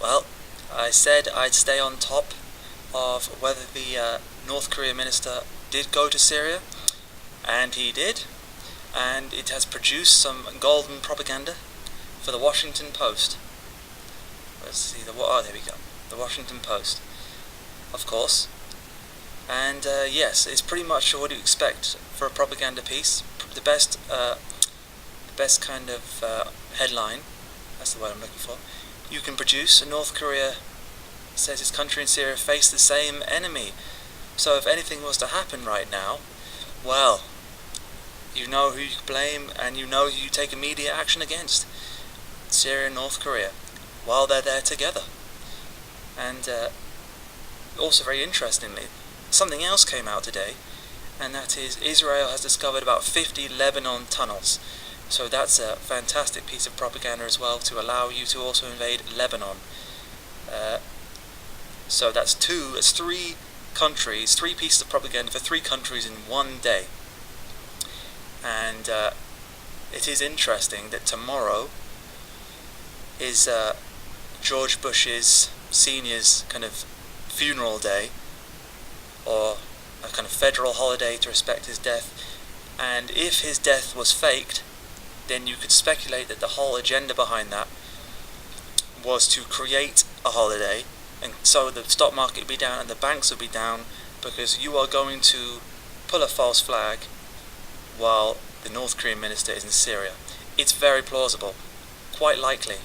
Well, I said I'd stay on top of whether the North Korea minister did go to Syria, and he did, and it has produced some golden propaganda for the Washington Post. Let's see, there we go, the Washington Post, of course. And yes, it's pretty much what you expect for a propaganda piece. The best kind of headline, that's the word I'm looking for, you can produce. North Korea says its country and Syria face the same enemy. So if anything was to happen right now, well, you know who you blame and you know who you take immediate action against. Syria and North Korea, while they're there together. And also very interestingly, something else came out today, and that is Israel has discovered about 50 Lebanon tunnels. So that's a fantastic piece of propaganda as well, to allow you to also invade Lebanon. So that's three countries, three pieces of propaganda for three countries in one day. And it is interesting that tomorrow is George Bush's senior's kind of funeral day, or a kind of federal holiday to respect his death. And if his death was faked, then you could speculate that the whole agenda behind that was to create a holiday, and so the stock market would be down and the banks would be down, because you are going to pull a false flag while the North Korean minister is in Syria. It's very plausible, quite likely.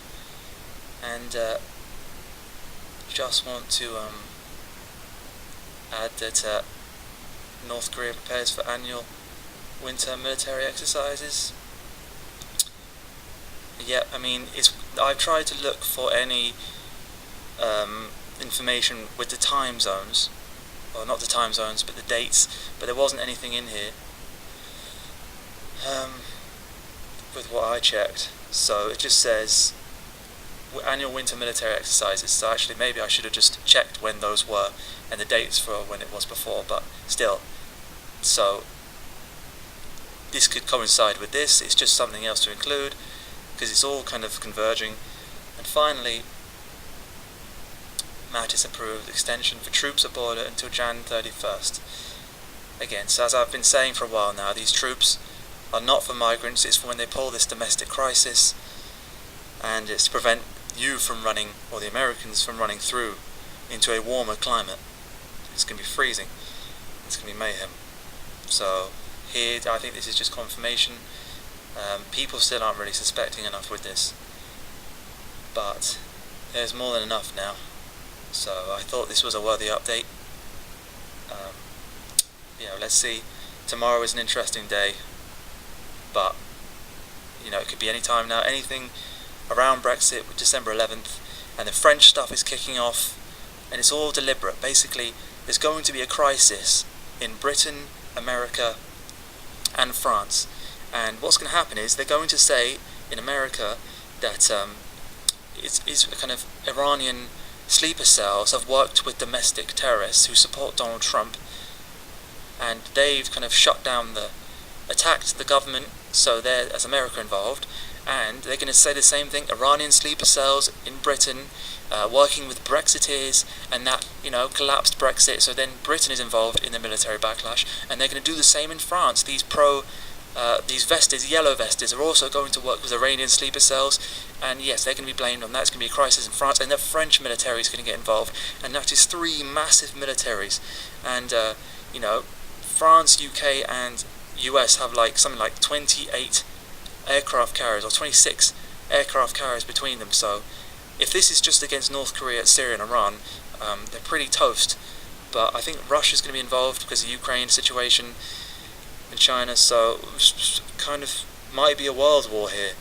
And just want to add that North Korea prepares for annual winter military exercises. Yeah, I mean, I've tried to look for any information with the time zones, or not the time zones, but the dates, but there wasn't anything in here with what I checked. So it just says annual winter military exercises. So actually maybe I should have just checked when those were and the dates for when it was before, but still. So this could coincide with this. It's just something else to include, because it's all kind of converging. And finally, Mattis approved extension for troops at border until Jan 31st. Again, so as I've been saying for a while now, these troops are not for migrants, it's for when they pull this domestic crisis, and it's to prevent you from running, or the Americans from running through into a warmer climate. It's going to be freezing, it's going to be mayhem. So here, I think this is just confirmation. People still aren't really suspecting enough with this, but there's more than enough now. So I thought this was a worthy update. Let's see. Tomorrow is an interesting day, but it could be any time now. Anything around Brexit with December 11th, and the French stuff is kicking off, and it's all deliberate. Basically, there's going to be a crisis in Britain, America, and France. And what's going to happen is they're going to say in America that it's a kind of Iranian sleeper cells have worked with domestic terrorists who support Donald Trump, and they've kind of attacked the government, so there's America involved. And they're going to say the same thing, Iranian sleeper cells in Britain, working with Brexiteers, and that, collapsed Brexit, so then Britain is involved in the military backlash, and they're going to do the same in France. These vesties, yellow vesties, are also going to work with Iranian sleeper cells, and yes, they're going to be blamed on that. It's going to be a crisis in France, and the French military is going to get involved, and that is three massive militaries. And, France, UK, and US have something like 28 aircraft carriers, or 26 aircraft carriers between them. So if this is just against North Korea, Syria, and Iran, they're pretty toast. But I think Russia's going to be involved because of the Ukraine situation in China, so kind of might be a world war here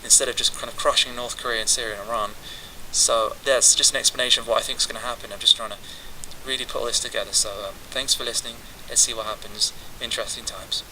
instead of just kind of crushing North Korea and Syria and Iran. So that's just an explanation of what I think is going to happen. I'm just trying to really put all this together. So thanks for listening. Let's see what happens. Interesting times.